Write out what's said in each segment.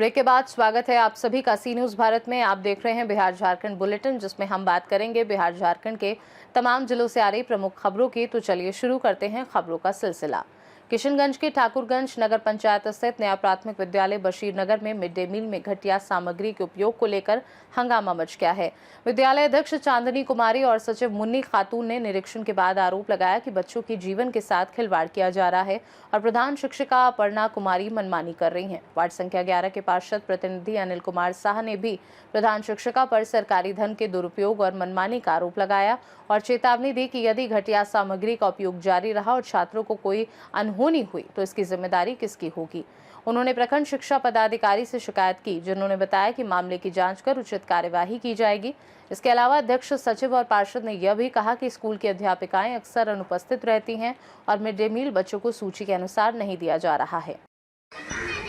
Break के बाद स्वागत है आप सभी का सी न्यूज़ भारत में। आप देख रहे हैं बिहार झारखंड बुलेटिन, जिसमें हम बात करेंगे बिहार झारखंड के तमाम जिलों से आ रही प्रमुख खबरों की। तो चलिए शुरू करते हैं खबरों का सिलसिला। किशनगंज के ठाकुरगंज नगर पंचायत स्थित नया प्राथमिक विद्यालय बशीरनगर में मिड डे मील में घटिया सामग्री के उपयोग को लेकर हंगामा मच गया है। विद्यालय अध्यक्ष चांदनी कुमारी और सचिव मुन्नी खातून ने निरीक्षण के बाद आरोप लगाया कि बच्चों के जीवन के साथ खिलवाड़ किया जा रहा है और प्रधान शिक्षिका अपर्णा कुमारी मनमानी कर रही हैं। वार्ड संख्या 11 के पार्षद प्रतिनिधि अनिल कुमार शाह ने भी प्रधान शिक्षिका पर सरकारी धन के दुरुपयोग और मनमानी का आरोप लगाया और चेतावनी दी कि यदि घटिया सामग्री का उपयोग जारी रहा और छात्रों को कोई अनहोनी हुई तो इसकी जिम्मेदारी किसकी होगी। उन्होंने प्रखंड शिक्षा पदाधिकारी से शिकायत की, जिन्होंने बताया कि मामले की जांच कर उचित कार्यवाही की जाएगी। इसके अलावा अध्यक्ष, सचिव और पार्षद ने यह भी कहा कि स्कूल की अध्यापिकाएं अक्सर अनुपस्थित रहती हैं और मिड डे मील बच्चों को सूची के अनुसार नहीं दिया जा रहा है।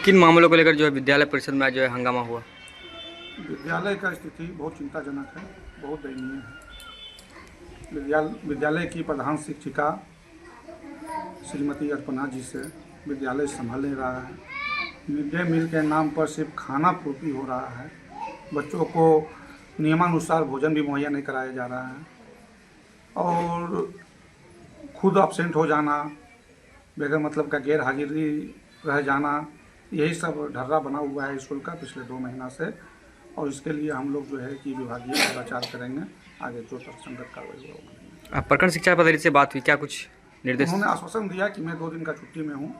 किन मामलों को लेकर जो है विद्यालय परिषद में जो है हंगामा हुआ? विद्यालय का स्थिति बहुत चिंताजनक है, बहुत दयनीय है। विद्यालय की प्रधान शिक्षिका श्रीमती अर्पणा जी से विद्यालय संभाल नहीं रहा है। मिड डे मील के नाम पर सिर्फ खाना पूर्ति हो रहा है, बच्चों को नियमानुसार भोजन भी मुहैया नहीं कराया जा रहा है और खुद अब्सेंट हो जाना, बगैर मतलब का गैर हाजिरी रह जाना, यही सब ढर्रा बना हुआ है स्कूल का पिछले 2 महीना से। और इसके लिए हम लोग जो है कि विभागीय पत्राचार करेंगे, आगे जो तर्कसंगत कार्रवाई होगी। प्रखंड शिक्षा पदाधिकारी से बात हुई, क्या कुछ निर्देश? उन्होंने आश्वासन दिया कि मैं 2 दिन का छुट्टी में हूँ,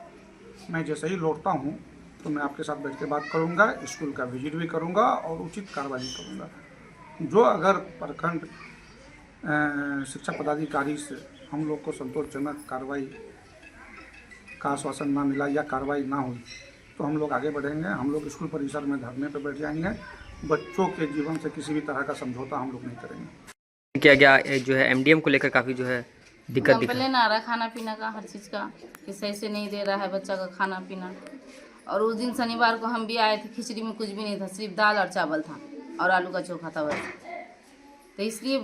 मैं जैसे ही लौटता हूँ तो मैं आपके साथ बैठ के बात करूँगा, स्कूल का विजिट भी करूँगा और उचित कार्रवाई करूँगा। जो अगर प्रखंड शिक्षा पदाधिकारी से हम लोग को संतोषजनक कार्रवाई का आश्वासन ना मिला या कार्रवाई ना हुई तो हम लोग आगे बढ़ेंगे। हम लोग स्कूल परिसर में धरने पर बैठ जाएंगे। बच्चों के जीवन से किसी भी तरह का समझौता हम लोग नहीं करेंगे। क्या क्या जो है एमडीएम को लेकर काफ़ी जो है दिक्कत कंप्लेन आ रहा है खाना पीना का, हर चीज़ का, कि सही से नहीं दे रहा है बच्चा का खाना पीना। और उस दिन शनिवार को हम भी आए थे, खिचड़ी में कुछ भी नहीं था, सिर्फ दाल और चावल था और आलू का चोखा था बस। तो इसलिए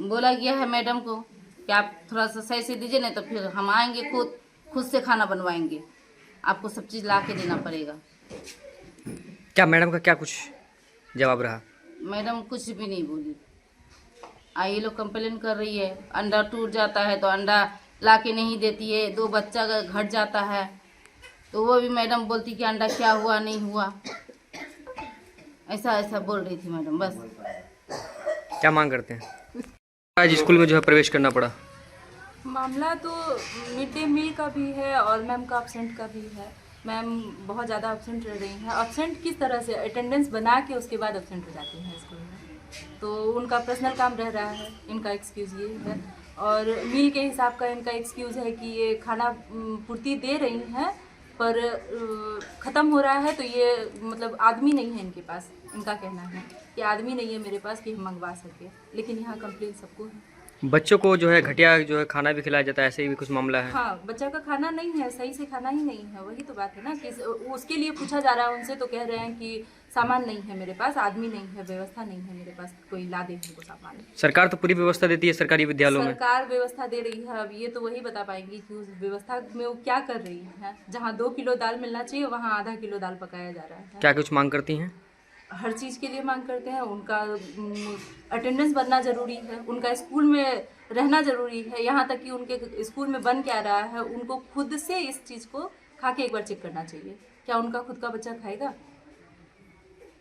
बोला गया है मैडम को कि आप थोड़ा सा सही से दीजिए, नहीं तो फिर हम आएंगे खुद से खाना बनवाएंगे, आपको सब चीज़ ला के देना पड़ेगा। क्या मैडम का क्या कुछ जवाब रहा? मैडम कुछ भी नहीं बोली। ये लोग कंप्लेन कर रही है, अंडा टूट जाता है तो अंडा ला के नहीं देती है, 2 बच्चा का घट जाता है तो वो भी मैडम बोलती कि अंडा क्या हुआ नहीं हुआ, ऐसा ऐसा बोल रही थी मैडम। बस क्या मांग करते हैं? आज स्कूल में जो है प्रवेश करना पड़ा। मामला तो मिड डे मील का भी है और मैम का अब्सेंट का भी है। मैम बहुत ज़्यादा अब्सेंट रह रही हैं। अब्सेंट किस तरह से, अटेंडेंस बना के उसके बाद अब्सेंट हो जाती हैं स्कूल में, तो उनका पर्सनल काम रह रहा है। इनका एक्सक्यूज़ ये है और मील के हिसाब का इनका एक्सक्यूज़ है कि ये खाना पूर्ति दे रही हैं पर ख़त्म हो रहा है तो ये मतलब आदमी नहीं है इनके पास। इनका कहना है कि आदमी नहीं है मेरे पास कि हम मंगवा सके, लेकिन यहाँ कंप्लेन सबको है। बच्चों को जो है घटिया जो है खाना भी खिलाया जाता है, ऐसे ही भी कुछ मामला है? हाँ, बच्चा का खाना नहीं है, सही से खाना ही नहीं है, वही तो बात है ना कि उसके लिए पूछा जा रहा है उनसे, तो कह रहे हैं कि सामान नहीं है मेरे पास, आदमी नहीं है, व्यवस्था नहीं है मेरे पास, कोई ला दे हमको सामान। सरकार तो पूरी व्यवस्था देती है सरकारी विद्यालयों में। सरकार व्यवस्था दे रही है, अब ये तो वही बता पाएंगी कि उस व्यवस्था में वो क्या कर रही है। जहाँ 2 किलो दाल मिलना चाहिए वहाँ आधा किलो दाल पकाया जा रहा है। क्या कुछ मांग करती हैं? हर चीज़ के लिए मांग करते हैं। उनका अटेंडेंस बनना ज़रूरी है, उनका स्कूल में रहना ज़रूरी है, यहाँ तक कि उनके स्कूल में बन क्या रहा है उनको खुद से इस चीज़ को खा के एक बार चेक करना चाहिए। क्या उनका खुद का बच्चा खाएगा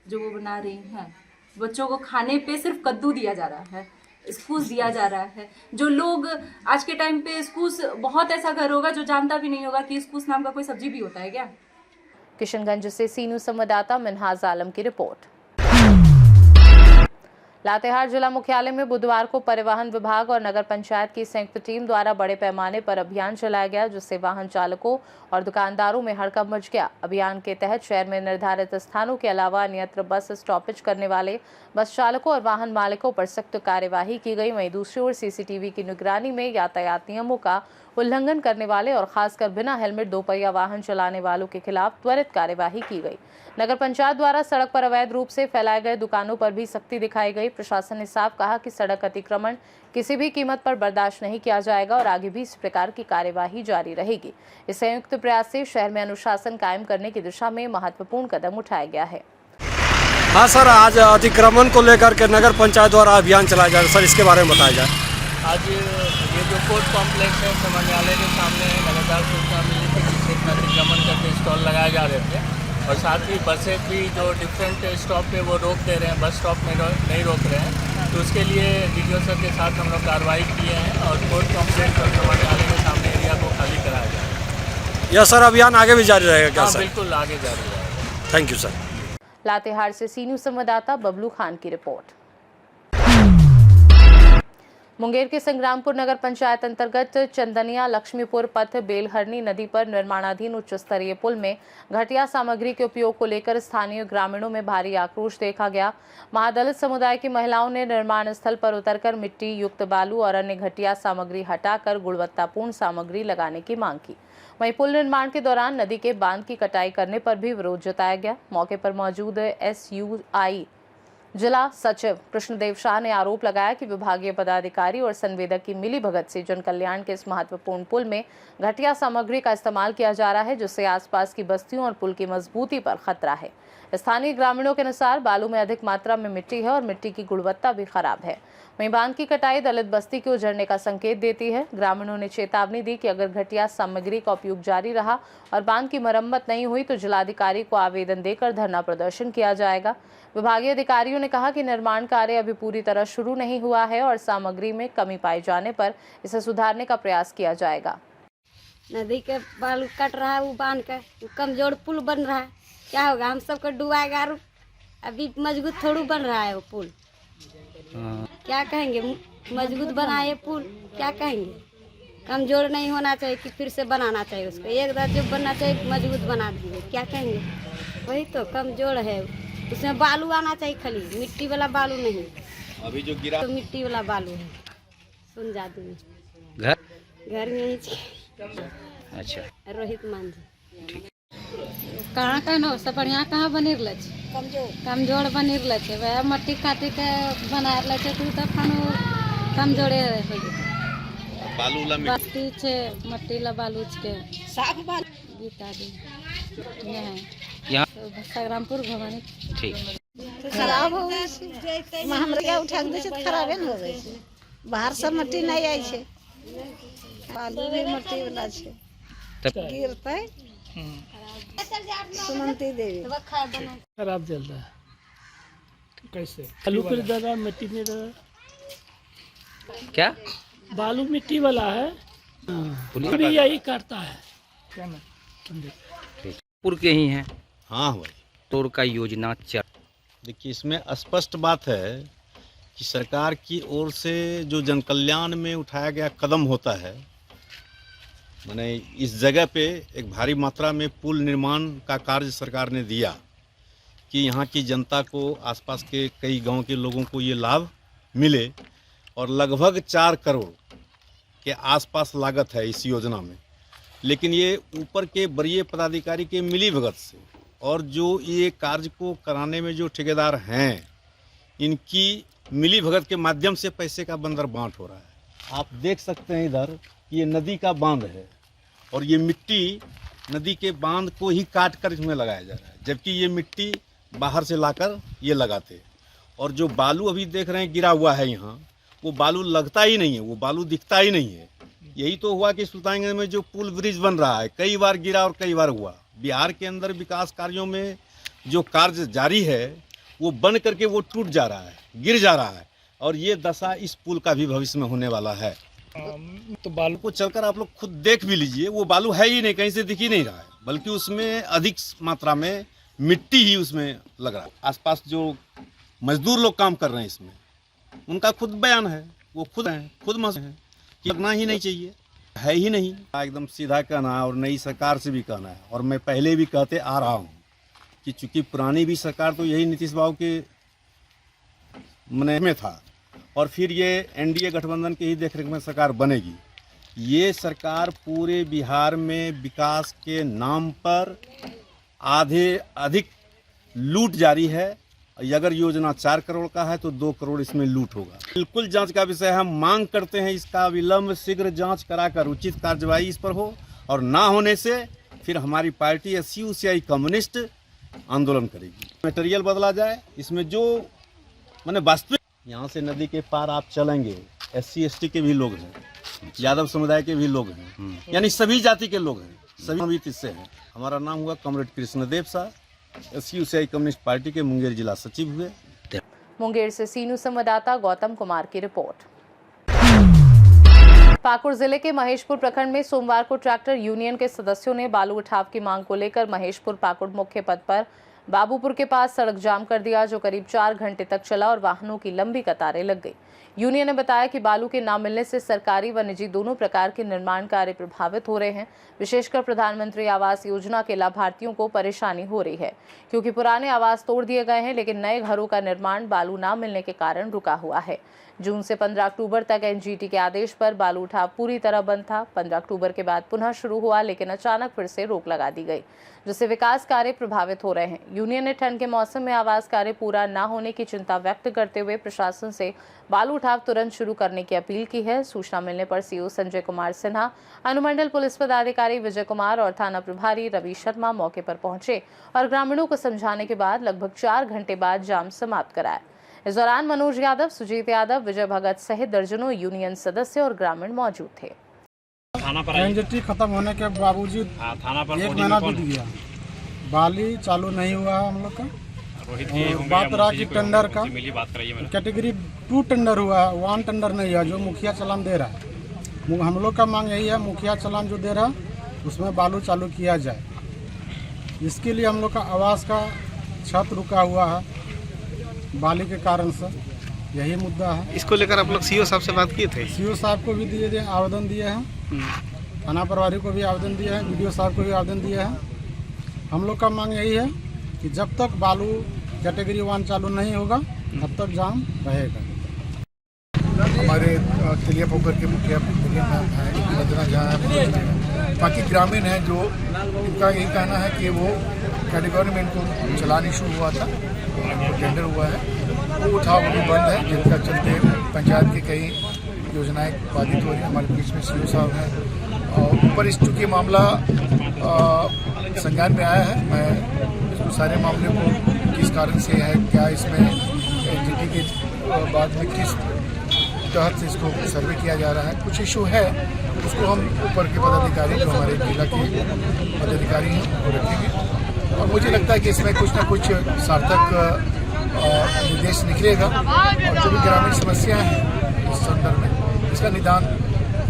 जो वो बना रही हैं? बच्चों को खाने पे सिर्फ कद्दू दिया जा रहा है, स्कूस दिया जा रहा है। जो लोग आज के टाइम पे स्कूस, बहुत ऐसा घर होगा जो जानता भी नहीं होगा कि स्कूस नाम का कोई सब्जी भी होता है क्या। किशनगंज से सी न्यूज़ संवाददाता मिनहाज आलम की रिपोर्ट। लातेहार जिला मुख्यालय में बुधवार को परिवहन विभाग और नगर पंचायत की संयुक्त टीम द्वारा बड़े पैमाने पर अभियान चलाया गया, जिससे वाहन चालकों और दुकानदारों में हड़कंप मच गया। अभियान के तहत शहर में निर्धारित स्थानों के अलावा अन्यत्र बस स्टॉपेज करने वाले बस चालकों और वाहन मालिकों पर सख्त कार्यवाही की गई। वहीं दूसरी ओर सीसीटीवी की निगरानी में यातायात नियमों का उल्लंघन करने वाले और खासकर बिना हेलमेट 2 पहिया वाहन चलाने वालों के खिलाफ त्वरित कार्यवाही की गई। नगर पंचायत द्वारा सड़क पर अवैध रूप से फैलाए गए दुकानों पर भी सख्ती दिखाई गई। प्रशासन ने साफ कहा कि सड़क अतिक्रमण किसी भी कीमत पर बर्दाश्त नहीं किया जाएगा और आगे भी इस प्रकार की कार्यवाही जारी रहेगी। इस संयुक्त प्रयास से शहर में अनुशासन कायम करने की दिशा में महत्वपूर्ण कदम उठाया गया है। हाँ सर, आज अतिक्रमण को लेकर के नगर पंचायत द्वारा अभियान चलाया जा रहा है सर, इसके बारे में बताया जाए। आज ये जो कोर्ट कॉम्प्लेक्स है समान्यालय के सामने लगातार सूचना मिली थी कि क्षेत्र में अतिक्रमण करके स्टॉल लगाए जा रहे थे और साथ ही बसें भी जो डिफरेंट स्टॉप पे वो रोक दे रहे हैं, बस स्टॉप में नहीं रोक रहे हैं। तो उसके लिए डीटीओ सर के साथ हम लोग कार्रवाई किए हैं और कोर्ट कॉम्प्लेक्स और समान्यालय के सामने एरिया को खाली कराया जाए। यह सर अभियान आगे भी जारी रहेगा क्या हाँ, सर? बिल्कुल आगे जारी रहेगा। Thank you sir. लातेहार से सी न्यूज़ संवाददाता बबलू खान की रिपोर्ट। मुंगेर के संग्रामपुर नगर पंचायत अंतर्गत चंदनिया लक्ष्मीपुर पथ बेलहरनी नदी पर निर्माणाधीन उच्च स्तरीय पुल में घटिया सामग्री के उपयोग को लेकर स्थानीय ग्रामीणों में भारी आक्रोश देखा गया। महादलित समुदाय की महिलाओं ने निर्माण स्थल पर उतरकर मिट्टी युक्त बालू और अन्य घटिया सामग्री हटाकर गुणवत्तापूर्ण सामग्री लगाने की मांग की। वहीं पुल निर्माण के दौरान नदी के बांध की कटाई करने पर भी विरोध जताया गया। मौके पर मौजूद SUI जिला सचिव कृष्णदेव शाह ने आरोप लगाया कि विभागीय पदाधिकारी और संवेदक की मिलीभगत से जन कल्याण के इस महत्वपूर्ण पुल में घटिया सामग्री का इस्तेमाल किया जा रहा है, जिससे आसपास की बस्तियों और पुल की मजबूती पर खतरा है। स्थानीय ग्रामीणों के अनुसार बालू में अधिक मात्रा में मिट्टी है और मिट्टी की गुणवत्ता भी खराब है। वहीं बांध की कटाई दलित बस्ती के उजड़ने का संकेत देती है। ग्रामीणों ने चेतावनी दी कि अगर घटिया सामग्री का उपयोग जारी रहा और बांध की मरम्मत नहीं हुई तो जिलाधिकारी को आवेदन देकर धरना प्रदर्शन किया जाएगा। विभागीय अधिकारियों ने कहा कि निर्माण कार्य अभी पूरी तरह शुरू नहीं हुआ है और सामग्री में कमी पाए जाने पर इसे सुधारने का प्रयास किया जाएगा। नदी के बालू कट रहा है, वो बांध का कमजोर पुल बन रहा है, क्या होगा? हम सबको डुबाएगा। अभी मजबूत थोड़ी बन रहा है वो पुल, क्या कहेंगे? मजबूत बनाए पुल, क्या कहेंगे? कमजोर नहीं होना चाहिए कि फिर से बनाना चाहिए उसको, एक बार जो बनना चाहिए मजबूत बना देंगे, क्या कहेंगे? वही तो कमजोर है, उसमें बालू आना चाहिए, खाली मिट्टी वाला बालू नहीं। अभी जो गिरा तो मिट्टी वाला बालू है। सुन जाती में घर में ही। अच्छा, रोहित मांझी। कहाँ कहनो सब बढ़िया कहाँ बनी रहल छै? कमजोर बनी रहल छै। वह मट्टी काटी के बना रहल छै तो खानो कमजोरे हो जेतै। बालू ला मिट्टी छै, मट्टी ला बालू के साफ बालू गीता दी नहीं यहाँ संग्रामपुर भवानी। ठीक खराब हो गई छै, हमरा क्या उठा के दै छै खराबे न हो गई छै। बाहर से मट्टी नहीं आई छै, बालू भी मट्टी वाला छै, तब गिरतै। सुमंती देवी खराब जल रहा है। कैसे बालू फिर दादा मिट्टी में क्या बालू मिट्टी वाला है, भी यही करता है। क्या ना पुर के ही हैं। हाँ भाई, तोड़ का योजना चल। देखिए इसमें स्पष्ट बात है कि सरकार की ओर से जो जन कल्याण में उठाया गया कदम होता है, माने इस जगह पे एक भारी मात्रा में पुल निर्माण का कार्य सरकार ने दिया कि यहाँ की जनता को, आसपास के कई गांव के लोगों को ये लाभ मिले और लगभग 4 करोड़ के आसपास लागत है इस योजना में। लेकिन ये ऊपर के वरीय पदाधिकारी के मिलीभगत से और जो ये कार्य को कराने में जो ठेकेदार हैं, इनकी मिलीभगत के माध्यम से पैसे का बंदर बांट हो रहा है। आप देख सकते हैं इधर ये नदी का बांध है और ये मिट्टी नदी के बांध को ही काट कर इसमें लगाया जा रहा है, जबकि ये मिट्टी बाहर से लाकर ये लगाते। और जो बालू अभी देख रहे हैं गिरा हुआ है यहाँ, वो बालू लगता ही नहीं है, वो बालू दिखता ही नहीं है। यही तो हुआ कि सुल्तानगंज में जो पुल ब्रिज बन रहा है, कई बार गिरा और कई बार हुआ। बिहार के अंदर विकास कार्यों में जो कार्य जारी है वो बन करके वो टूट जा रहा है, गिर जा रहा है, और ये दशा इस पुल का भी भविष्य में होने वाला है। तो बालू को चलकर आप लोग खुद देख भी लीजिए, वो बालू है ही नहीं, कहीं से दिख ही नहीं रहा है, बल्कि उसमें अधिक मात्रा में मिट्टी ही उसमें लग रहा है। आसपास जो मजदूर लोग काम कर रहे हैं इसमें, उनका खुद बयान है, वो खुद हैं, खुद महसूस हैं कि लगना ही नहीं चाहिए, है ही नहीं। एकदम सीधा कहना है और नई सरकार से भी कहना है, और मैं पहले भी कहते आ रहा हूँ कि चूँकि पुरानी भी सरकार तो यही नीतीश बाबू के में था, और फिर ये एनडीए गठबंधन के ही देखरेख में सरकार बनेगी। ये सरकार पूरे बिहार में विकास के नाम पर आधे अधिक लूट जारी है। अगर योजना 4 करोड़ का है तो 2 करोड़ इसमें लूट होगा। बिल्कुल जांच का विषय है। हम मांग करते हैं इसका विलंब शीघ्र जांच कराकर उचित कार्यवाही इस पर हो, और ना होने से फिर हमारी पार्टी SUCI कम्युनिस्ट आंदोलन करेगी। मटेरियल बदला जाए, इसमें जो माने वास्तविक, यहाँ से नदी के पार आप चलेंगे, SC/ST के भी लोग हैं, यादव समुदाय के भी लोग हैं, यानी सभी जाति के लोग हैं, सभी भी इससे हैं। हमारा नाम हुआ comrade Krishnadev Shah, SUCI communist party के मुंगेर जिला सचिव हुए। मुंगेर से सीनू संवाददाता गौतम कुमार की रिपोर्ट। पाकुड़ जिले के महेशपुर प्रखंड में सोमवार को ट्रैक्टर यूनियन के सदस्यों ने बालू उठाव की मांग को लेकर महेशपुर पाकुड़ मुख्य पथ पर बाबूपुर के पास सड़क जाम कर दिया, जो करीब 4 घंटे तक चला और वाहनों की लंबी कतारें लग गई। यूनियन ने बताया कि बालू के न मिलने से सरकारी व निजी दोनों प्रकार के निर्माण कार्य प्रभावित हो रहे हैं। विशेषकर प्रधानमंत्री आवास योजना के लाभार्थियों को परेशानी हो रही है, क्योंकि पुराने आवास तोड़ दिए गए हैं, लेकिन नए घरों का निर्माण बालू न मिलने के कारण रुका हुआ है। जून से 15 अक्टूबर तक NGT के आदेश पर बालू उठाव पूरी तरह बंद था। 15 अक्टूबर के बाद पुनः शुरू हुआ, लेकिन अचानक फिर से रोक लगा दी गई, जिससे विकास कार्य प्रभावित हो रहे हैं। यूनियन ने ठंड के मौसम में आवास कार्य पूरा न होने की चिंता व्यक्त करते हुए प्रशासन से बालू उठाव तुरंत शुरू करने की अपील की है। सूचना मिलने पर CO संजय कुमार सिन्हा, अनुमंडल पुलिस पदाधिकारी विजय कुमार और थाना प्रभारी रवि शर्मा मौके पर पहुंचे और ग्रामीणों को समझाने के बाद लगभग 4 घंटे बाद जाम समाप्त कराया। इस दौरान मनोज यादव, सुजीत यादव, विजय भगत सहित दर्जनों यूनियन सदस्य और ग्रामीण मौजूद थे। NGT खत्म होने के बावजूद 1 महीना बीत गया, बाली चालू नहीं हुआ हम लोग का। और बात रहा कि टेंडर का, कैटेगरी 2 टेंडर हुआ, 1 टेंडर नहीं हुआ, जो मुखिया चलान दे रहा है। हम लोग का मांग यही है, मुखिया चलान जो दे रहा है उसमें बालू चालू किया जाए। इसके लिए हम लोग का आवास का छत रुका हुआ है बाली के कारण से, यही मुद्दा है। इसको लेकर आप लोग CO साहब से बात किए थे? CO साहब को भी दिए आवेदन दिए हैं, थाना प्रभारी को भी आवेदन दिया है, BDO साहब को भी आवेदन दिया है। हम लोग का मांग यही है कि जब तक बालू कैटेगरी 1 चालू नहीं होगा तब तक जाम रहेगा। हमारे तिलिया पोखर के मुखिया रंजना झा है, बाकी ग्रामीण हैं जो, इनका यही कहना है कि वो कैटेगरी में इनको चलानी शुरू हुआ था, टेंडर हुआ है, वो उठाव अभी बंद है, जिनका चलते पंचायत की कई योजनाएं बाधित हो रही हैं। हमारे बीच में CO साहब हैं और ऊपर इस चूँकि मामला संज्ञान में आया है, मैं सारे मामले को किस कारण से है, क्या इसमें NGT के बाद में किस तहत से इसको सर्वे किया जा रहा है, कुछ इशू है, उसको हम ऊपर के पदाधिकारी जो हमारे जिला के पदाधिकारी हैं वो रखेंगे। और मुझे लगता है कि इसमें कुछ ना कुछ सार्थक निर्देश निकलेगा और जो भी ग्रामीण समस्याएं हैं इस संदर्भ में, इसका निदान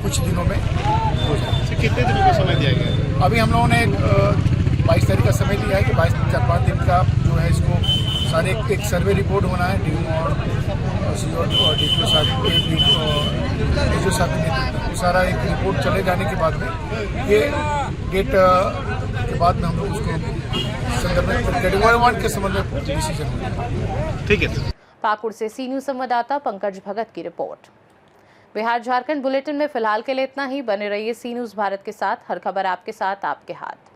कुछ दिनों में हो जाए। कितने दिनों का समय दिया गया? अभी हम लोगों ने 22 तारीख का समय दिया है कि 4-5 दिन का जो है इसको सारे एक सर्वे रिपोर्ट होना है, DO और CO और DPO साहब जो साहब सारा एक रिपोर्ट चले जाने के बाद में ये डेट के बाद में हम लोग उसको संदर्भ में कैटेगरी 1 के संबंध में डिसीजन। ठीक है। पाकुड़ से सीनू संवाददाता पंकज भगत की रिपोर्ट। बिहार झारखंड बुलेटिन में फिलहाल के लिए इतना ही। बने रहिए सी न्यूज़ भारत के साथ। हर खबर आपके साथ, आपके हाथ।